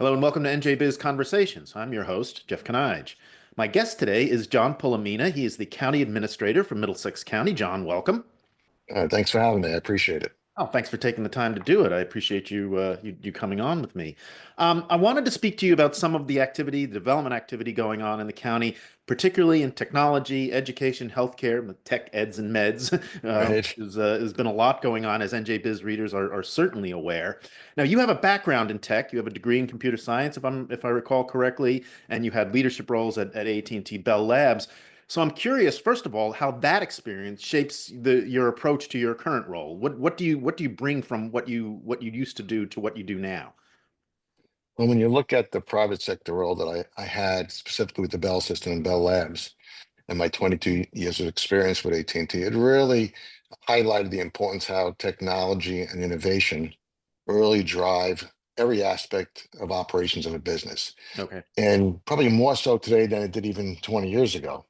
Hello and welcome to NJBIZ Conversations. I'm your host, Jeff Kanige. My guest today is John Pulomena. He is the county administrator for Middlesex County. John, welcome. Thanks for having me. I appreciate it. Oh, thanks for taking the time to do it. I appreciate you coming on with me. I wanted to speak to you about some of the activity, the development activity going on in the county, particularly in technology, education, healthcare, tech eds and meds. Right. Has been a lot going on, as NJBiz readers are certainly aware. Now, you have a background in tech. You have a degree in computer science, if I recall correctly, and you had leadership roles at AT&T Bell Labs. So I'm curious, first of all, how that experience shapes your approach to your current role. What do you bring from what you used to do to what you do now? Well, when you look at the private sector role that I had specifically with the Bell system and Bell Labs and my 22 years of experience with AT&T, it really highlighted the importance how technology and innovation really drive every aspect of operations of a business. Okay. And probably more so today than it did even 20 years ago.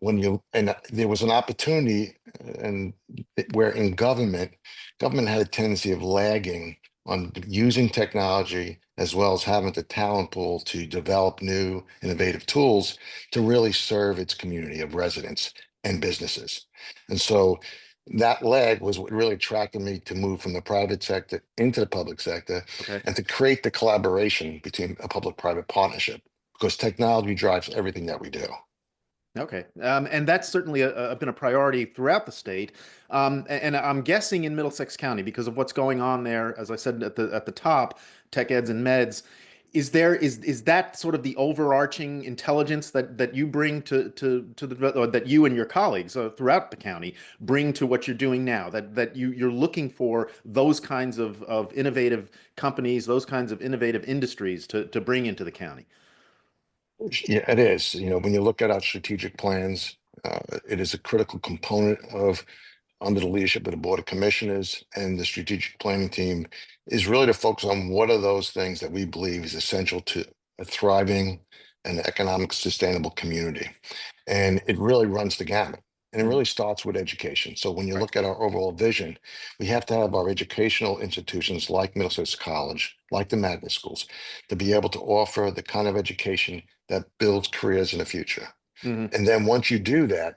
There was an opportunity and where in government had a tendency of lagging on using technology as well as having the talent pool to develop new innovative tools to really serve its community of residents and businesses. And so that lag was what really attracted me to move from the private sector into the public sector Okay. and to create the collaboration between a public-private partnership because technology drives everything that we do. Okay. And that's certainly been a priority throughout the state. And I'm guessing in Middlesex County because of what's going on there, as I said at the top, tech eds and meds. Is that sort of the overarching intelligence that you bring to the or that you and your colleagues throughout the county bring to what you're doing now? You're looking for those kinds of innovative companies, those kinds of innovative industries to bring into the county. Yeah, it is. When you look at our strategic plans, it is a critical component of under the leadership of the Board of Commissioners and the strategic planning team is really to focus on what are those things that we believe is essential to a thriving and economic sustainable community. And it really runs the gamut. And it Mhm. really starts with education. So when you Right. look at our overall vision, we have to have our educational institutions like Middlesex College, like the magnet schools, to be able to offer the kind of education that builds careers in the future. Hmm. And then once you do that,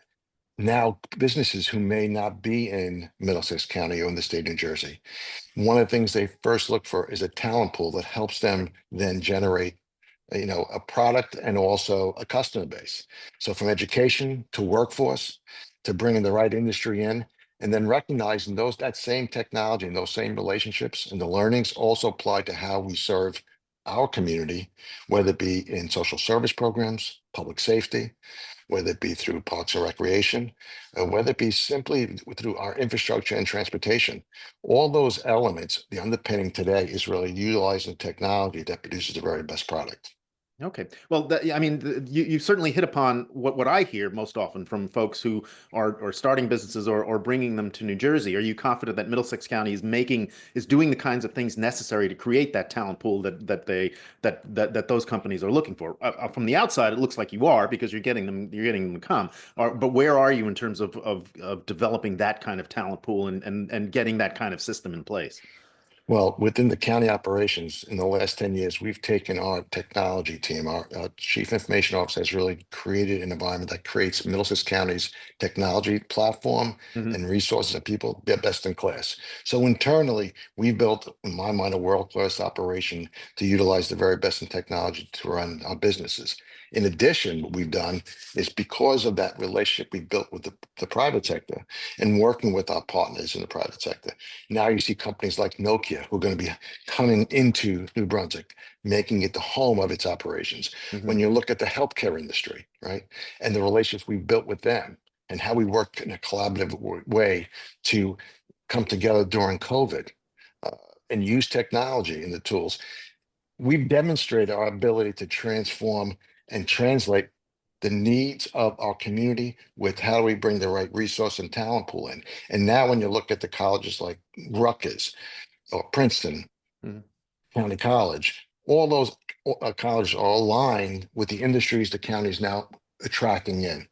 now businesses who may not be in Middlesex County or in the state of New Jersey, one of the things they first look for is a talent pool that helps them then generate a product and also a customer base. So from education to workforce to bringing the right industry in and then recognizing those that same technology and those same relationships and the learnings also apply to how we serve our community, whether it be in social service programs, public safety, whether it be through parks and recreation, whether it be simply through our infrastructure and transportation. All those elements, the underpinning today is really utilizing technology that produces the very best product. Okay. Well, I mean, you certainly hit upon what I hear most often from folks who are starting businesses or bringing them to New Jersey. Are you confident that Middlesex County is doing the kinds of things necessary to create that talent pool that those companies are looking for? From the outside, it looks like you are because you're getting them to come. But where are you in terms of developing that kind of talent pool and getting that kind of system in place? Well, within the county operations in the last 10 years, we've taken our technology team, our chief information officer has really created an environment that creates Middlesex County's technology platform Hmm. and resources and people, they're best in class. So internally, we built, in my mind, a world-class operation to utilize the very best in technology to run our businesses. In addition, what we've done is because of that relationship we built with the private sector and working with our partners in the private sector. Now you see companies like Nokia who are going to be coming into New Brunswick, making it the home of its operations. Hmm. When you look at the healthcare industry, right, and the relationships we've built with them and how we work in a collaborative way to come together during COVID uh, and use technology and the tools, we've demonstrated our ability to transform and translate the needs of our community with how do we bring the right resource and talent pool in. And now when you look at the colleges like Rutgers or Princeton, Hmm. County College, all those colleges are aligned with the industries the county is now attracting in.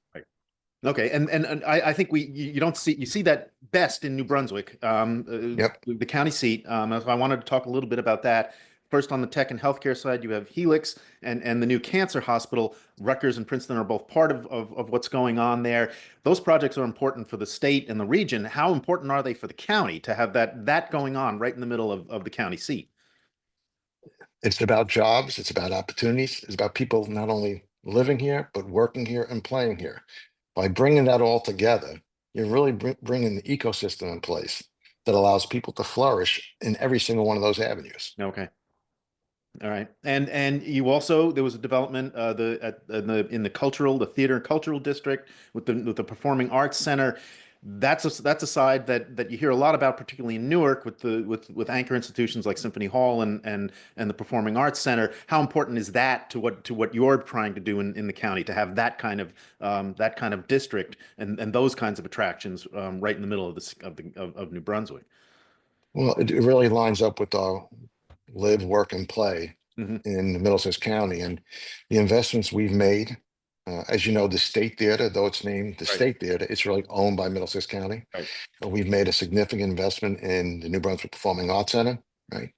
Okay, and I think you don't see that best in New Brunswick, Yep. the county seat. So I wanted to talk a little bit about that. First, on the tech and healthcare side, you have Helix and the new cancer hospital. Rutgers and Princeton are both part of what's going on there. Those projects are important for the state and the region. How important are they for the county to have that going on right in the middle of the county seat? It's about jobs, it's about opportunities, it's about people not only living here, but working here and playing here. By bringing that all together, you're really bringing the ecosystem in place that allows people to flourish in every single one of those avenues. Okay. All right, and you also there was a development in the cultural, the theater and cultural district with the performing arts center. That's a side that you hear a lot about, particularly in Newark, with anchor institutions like Symphony Hall and the Performing Arts Center. How important is that to what you're trying to do in the county to have that kind of district and those kinds of attractions right in the middle of New Brunswick? Well, it really lines up with our live, work, and play Hmm. in Middlesex County and the investments we've made. As you know, the State Theater, though it's named the Right, State Theater, it's really owned by Middlesex County. right. We've made a significant investment in the New Brunswick Performing Arts Center, right?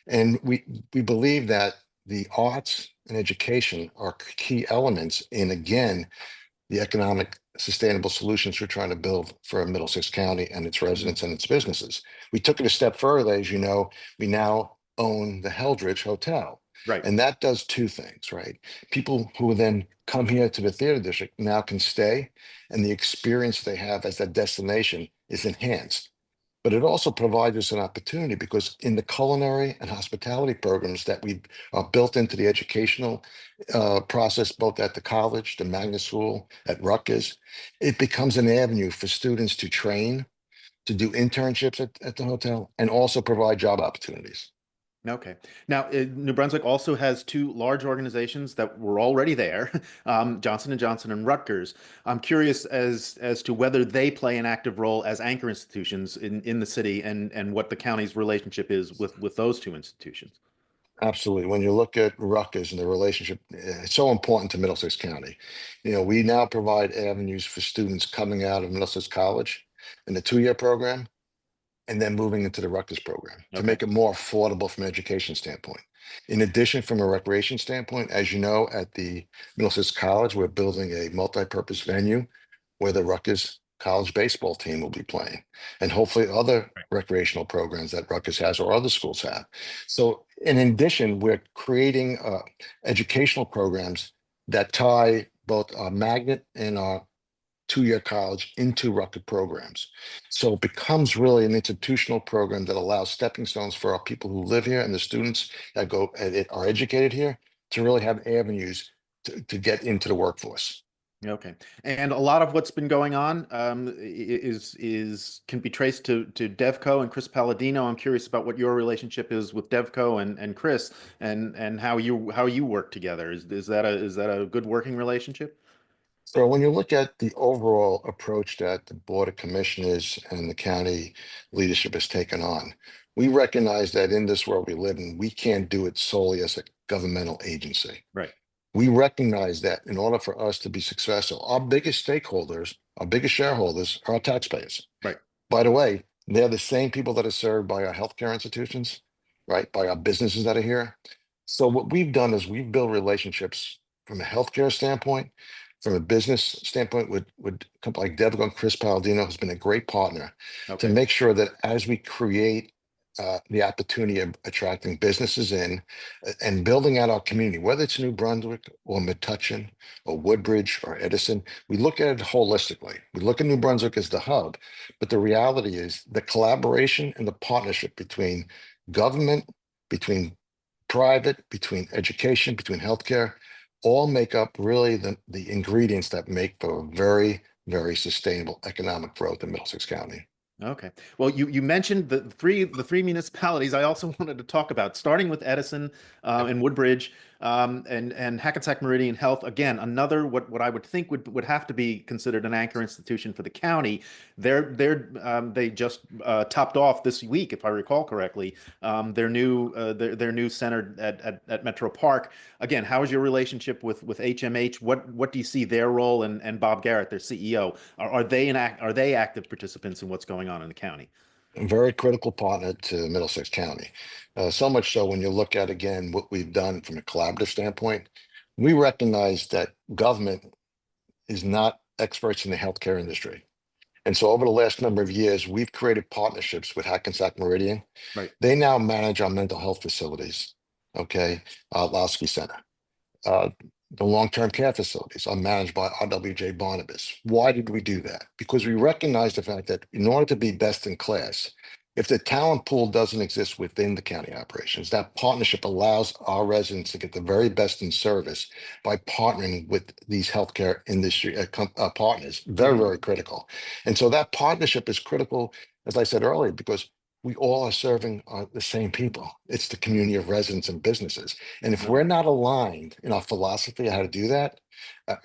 And we believe that the arts and education are key elements in, again, the economic sustainable solutions we're trying to build for Middlesex County and its Mhm. residents and its businesses. We took it a step further, as you know, we now own the Heldridge Hotel. Right. And that does two things, right? People who then come here to the theater district now can stay, and the experience they have as that destination is enhanced. But it also provides us an opportunity because in the culinary and hospitality programs that we are built into the educational process, both at the college, the magnet school, at Rutgers, it becomes an avenue for students to train, to do internships at the hotel, and also provide job opportunities. Okay. Now, New Brunswick also has two large organizations that were already there, Johnson and Johnson and Rutgers. I'm curious as to whether they play an active role as anchor institutions in the city and what the county's relationship is with those two institutions. Absolutely. When you look at Rutgers and the relationship, it's so important to Middlesex County. You know, we now provide avenues for students coming out of Middlesex College in the two-year program and then moving into the Rutgers program to Okay. make it more affordable from an education standpoint. In addition, from a recreation standpoint, as you know, at the Middlesex College, we're building a multi-purpose venue where the Rutgers college baseball team will be playing, and hopefully other Right. recreational programs that Rutgers has or other schools have. So, in addition, we're creating educational programs that tie both our magnet and our two-year college into Rutgers programs. So it becomes really an institutional program that allows stepping stones for our people who live here and the students that go and are educated here to really have avenues to get into the workforce. Okay. And a lot of what's been going on is can be traced to Devco and Chris Palladino. I'm curious about what your relationship is with Devco and Chris and how you work together. Is that a good working relationship? So when you look at the overall approach that the Board of Commissioners and the county leadership has taken on, we recognize that in this world we live in, we can't do it solely as a governmental agency. Right. We recognize that in order for us to be successful, our biggest stakeholders, our biggest shareholders are our taxpayers. Right. By the way, they're the same people that are served by our healthcare institutions, right? By our businesses that are here. So what we've done is we've built relationships from a healthcare standpoint, from a business standpoint with a company like Devco and Chris Palladino has been a great partner to Okay. make sure that as we create the opportunity of attracting businesses in and building out our community, whether it's New Brunswick or Metuchen or Woodbridge or Edison, we look at it holistically. We look at New Brunswick as the hub, but the reality is the collaboration and the partnership between government, between private, between education, between healthcare, all make up really the ingredients that make for a very, very sustainable economic growth in Middlesex County. Okay. Well, you mentioned the three municipalities I also wanted to talk about, starting with Edison Yep. and Woodbridge and Hackensack Meridian Health. Again, another what I would think would have to be considered an anchor institution for the county. They just topped off this week, if I recall correctly, their new center at Metro Park. Again, how is your relationship with HMH? What do you see their role and Bob Garrett, their CEO? Are they active participants in what's going on in the county? A very critical partner to Middlesex County. So much so when you look at again what we've done from a collaborative standpoint, we recognize that government is not experts in the healthcare industry. And so over the last number of years, we've created partnerships with Hackensack Meridian. Right. They now manage our mental health facilities, okay, Lasky Center. Uh, the long-term care facilities are managed by RWJ Barnabas. Why did we do that? Because we recognize the fact that in order to be best in class, if the talent pool doesn't exist within the county operations, that partnership allows our residents to get the very best in service by partnering with these healthcare industry partners. Very, Hmm. very critical. And so that partnership is critical, as I said earlier, because we all are serving the same people. It's the Hmm. community of residents and businesses. And if we're Okay. not aligned in our philosophy of how to do that,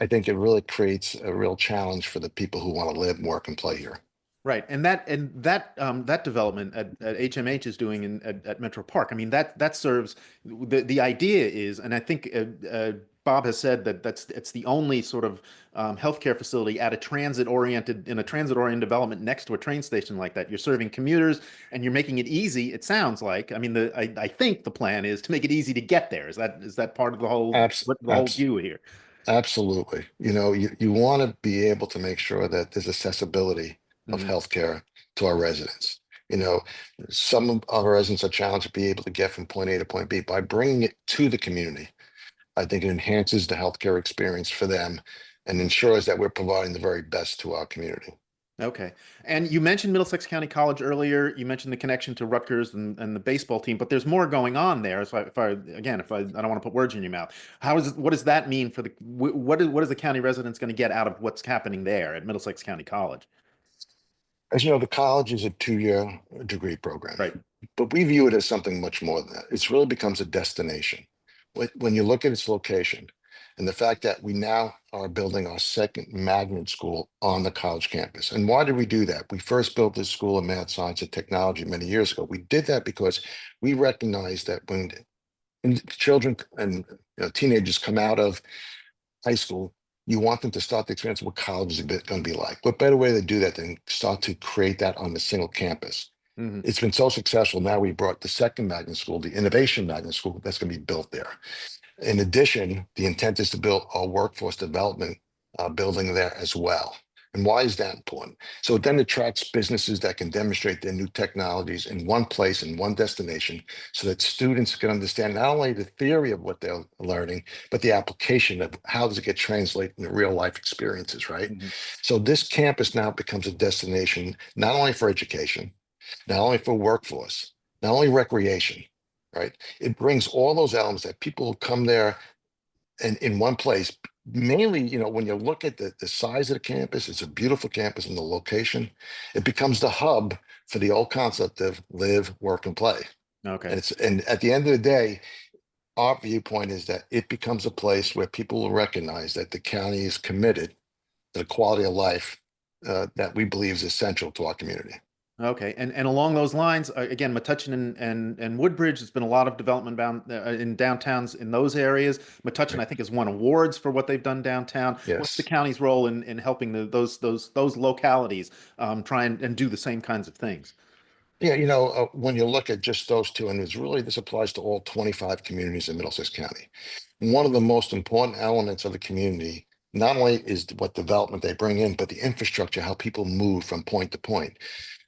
I think it really creates a real challenge for the people who want to live, work, and play here. Right, that development at HMH is doing at Metro Park. I mean that serves the idea is, and I think Bob has said that it's the only sort of healthcare facility at a transit oriented development next to a train station like that. You're serving commuters and you're making it easy. It sounds like. I mean, I think the plan is to make it easy to get there. Is that part of the whole Abs, what the whole abs, view here? Absolutely. You want to be able to make sure that there's accessibility of Hmm. healthcare to our residents. You know, some of our residents are challenged to be able to get from point A to point B. By bringing it to the community, I think it enhances the healthcare experience for them and ensures that we're providing the very best to our community. Okay. And you mentioned Middlesex County College earlier. You mentioned the connection to Rutgers and the baseball team, but there's more going on there. So if I don't want to put words in your mouth, what does that mean for what is the county residents going to get out of what's happening there at Middlesex County College? As you know, the college is a 2-year degree program, Right. but we view it as something much more than that. It's really becomes a destination. When you look at its location and the fact that we now are building our second magnet school on the college campus. And why did we do that? We first built this school of math, science, and technology many years ago. We did that because we recognized that when children and teenagers come out of high school, you want them to start the experience of what college is going to be like. What better way to do that than start to create that on a single campus? Hmm. It's been so successful. Now we brought the second magnet school, the innovation magnet school, that's going to be built there. In addition, the intent is to build a workforce development building there as well. And why is that important? So it then attracts businesses that can demonstrate their new technologies in one place, in one destination, so that students can understand not only the theory of what they're learning, but the application of how does it get translated into real life experiences, right? Hmm. So this campus now becomes a destination, not only for education, not only for workforce, not only recreation, right? It brings all those elements that people come there and in one place. Mainly, when you look at the size of the campus, it's a beautiful campus and the location. It becomes the hub for the old concept of live, work, and play. Okay. And at the end of the day, our viewpoint is that it becomes a place where people will recognize that the county is committed to the quality of life that we believe is essential to our community. Okay, and along those lines, again, Metuchen and Woodbridge, there's been a lot of development bound in downtowns in those areas. Metuchen, Right. I think, has won awards for what they've done downtown. What's the Yes. county's role in helping those localities try and do the same kinds of things? Yeah, when you look at just those two, and this applies to all 25 communities in Middlesex County. One of the most important elements of the community, not only is what development they bring in, but the infrastructure, how people move from point to point.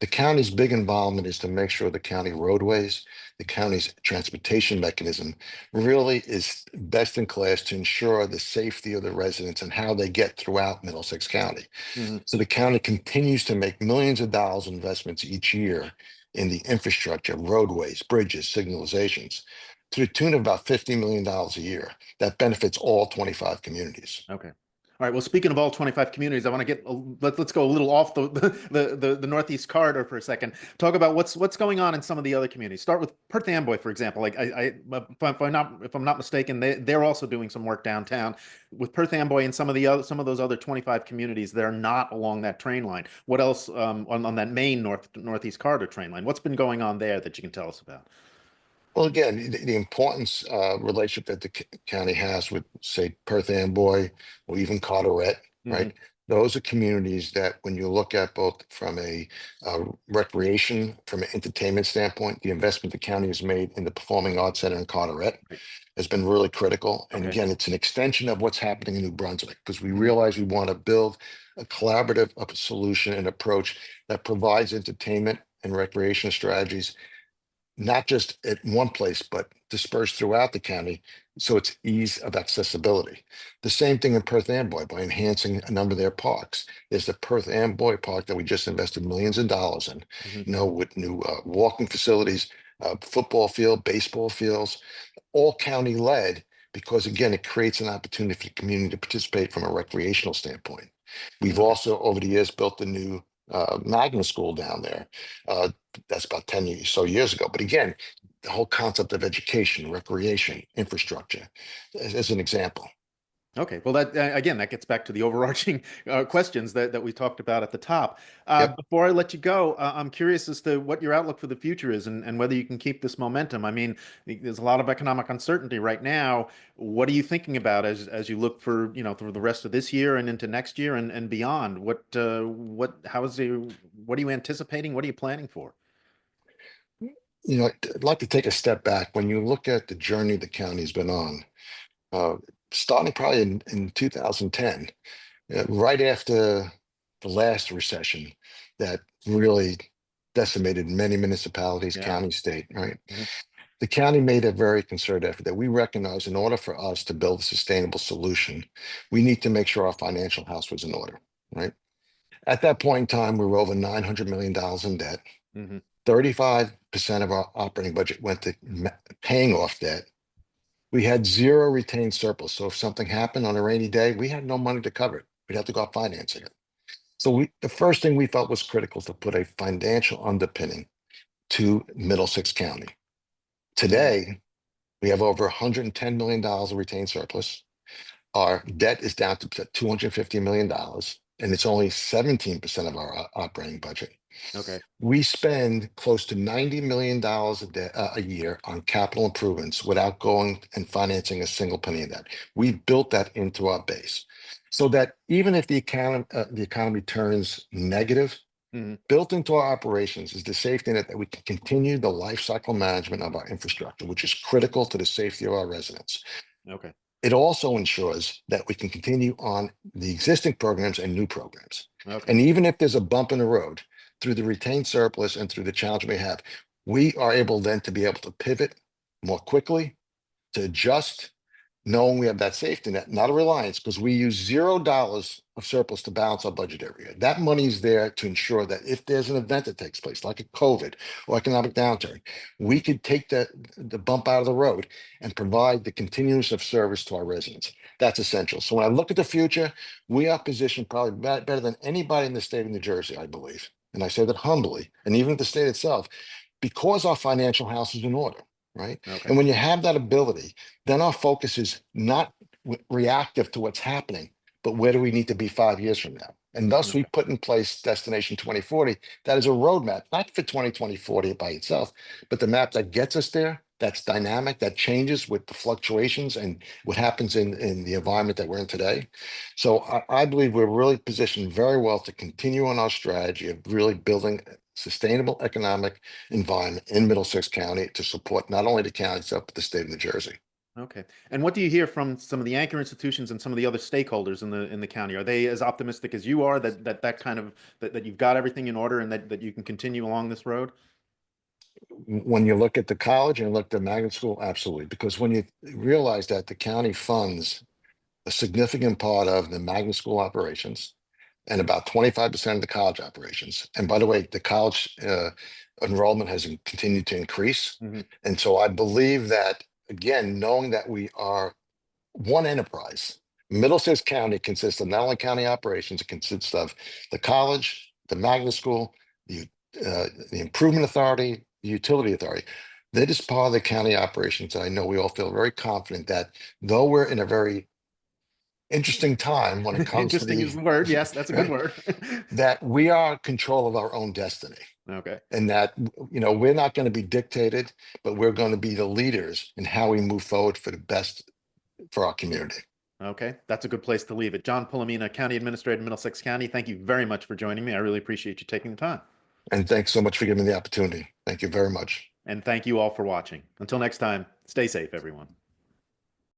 The county's big involvement is to make sure the county roadways, the county's transportation mechanism really is best in class to ensure the safety of the residents and how they get throughout Middlesex County. Hmm. So the county continues to make millions of dollars investments each year in the infrastructure, roadways, bridges, signalizations, to the tune of about $50 million a year. That benefits all 25 communities. Okay. All right. Well, speaking of all 25 communities, I want to let's go a little off the Northeast corridor for a second. Talk about what's going on in some of the other communities. Start with Perth Amboy, for example. Like if I'm not mistaken, they're also doing some work downtown with Perth Amboy and some of those other 25 communities that are not along that train line. What else on that main Northeast corridor train line? What's been going on there that you can tell us about? Well, again, the importance relationship that the county has with, say, Perth Amboy or even Carteret, Hmm. right? Those are communities that when you look at both from a recreation, from an entertainment standpoint, the investment the county has made in the Performing Arts Center in Carteret Right. has been really critical. And Okay. again, it's an extension of what's happening in New Brunswick because we Mhm. realize we want to build a collaborative solution and approach that provides entertainment and recreation strategies not just at one place, but dispersed throughout the county. So it's ease of accessibility. The same thing in Perth Amboy by enhancing a number of their parks. There's the Perth Amboy Park that we just invested millions of dollars in, Mhm. with new walking facilities, football field, baseball fields, all county led, because again, it creates an opportunity for the community to participate from a recreational standpoint. We've Okay. also, over the years, built a new magnet school down there. Uh, that's about 10 years, so years ago. But again, the whole concept of education, recreation, infrastructure, as an example. Okay, well, that again, that gets back to the overarching questions that we talked about at the top. Yep. Before I let you go, I'm curious as to what your outlook for the future is and whether you can keep this momentum. I mean, there's a lot of economic uncertainty right now. What are you thinking about as you look for, through the rest of this year and into next year and beyond? What are you anticipating? What are you planning for? I'd like to take a step back. When you look at the journey the county's been on, uh, starting probably in 2010, right after the last recession that really decimated many municipalities, Yeah. county, state, right? Mhm. The county made a very concerted effort that we recognize in order for us to build a sustainable solution, we need to make sure our financial house was in order, right? At that point in time, we were over $900 million in debt. Mhm. 35% of our operating budget went to paying off debt. We had zero retained surplus. So if something happened on a rainy day, we had no money to cover it. We'd have to go out financing it. So the first thing we felt was critical to put a financial underpinning to Middlesex County. Mhm. Today, we have over $110 million of retained surplus. Our debt is down to $250 million, and it's only 17% of our operating budget. Okay. We spend close to $90 million a year on capital improvements without going and financing a single penny of that. We've built that into our base so that even if the economy turns negative, Mhm. built into our operations is the safety net that we can continue the life cycle management of our infrastructure, which is critical to the safety of our residents. Okay. It also ensures that we can continue on the existing programs and new programs. Okay. And even if there's a bump in the road, through the retained surplus and through the challenge we have, we are able then to be able to pivot more quickly, to adjust, knowing we have that safety net, not a reliance, because we use $0 of surplus to balance our budget every year. That money is there to ensure that if there's an event that takes place, like a COVID or economic downturn, we could take the bump out of the road and provide the continuance of service to our residents. That's essential. So when I look at the future, we are positioned probably better than anybody in the state of New Jersey, I believe. And I say that humbly, and even the state itself, because our financial house is in order, right? Okay. And when you have that ability, then our focus is not reactive to what's happening, but where do we need to be 5 years from now? And thus we Okay. put in place Destination 2040. That is a roadmap, not for 2040 by itself, but the map that gets us there, that's dynamic, that changes with the fluctuations and what happens in the environment that we're in today. So I believe we're really positioned very well to continue on our strategy of really building a sustainable economic environment in Middlesex County to support not only the county itself, but the state of New Jersey. Okay. And what do you hear from some of the anchor institutions and some of the other stakeholders in the county? Are they as optimistic as you are that kind of that you've got everything in order and that you can continue along this road? When you look at the college and look at the magnet school, absolutely. Because when you realize that the county funds a significant part of the magnet school operations and about 25% of the college operations. And by the way, the college enrollment has continued to increase. Hmm. And so I believe that, again, knowing that we are one enterprise, Middlesex County consists of not only county operations, it consists of the college, the magnet school, the, the improvement authority, the utility authority. That is part of the county operations. I know we all feel very confident that though we're in a very interesting time when it comes to Interesting is the the word. Yes, that's a good right, word. that we are in control of our own destiny, Okay. and that we're not going to be dictated, but we're going to be the leaders in how we move forward for the best for our community. Okay, that's a good place to leave it. John Pulomena, County Administrator, Middlesex County, thank you very much for joining me. I really appreciate you taking the time. And thanks so much for giving me the opportunity. Thank you very much. And thank you all for watching. Until next time, stay safe, everyone.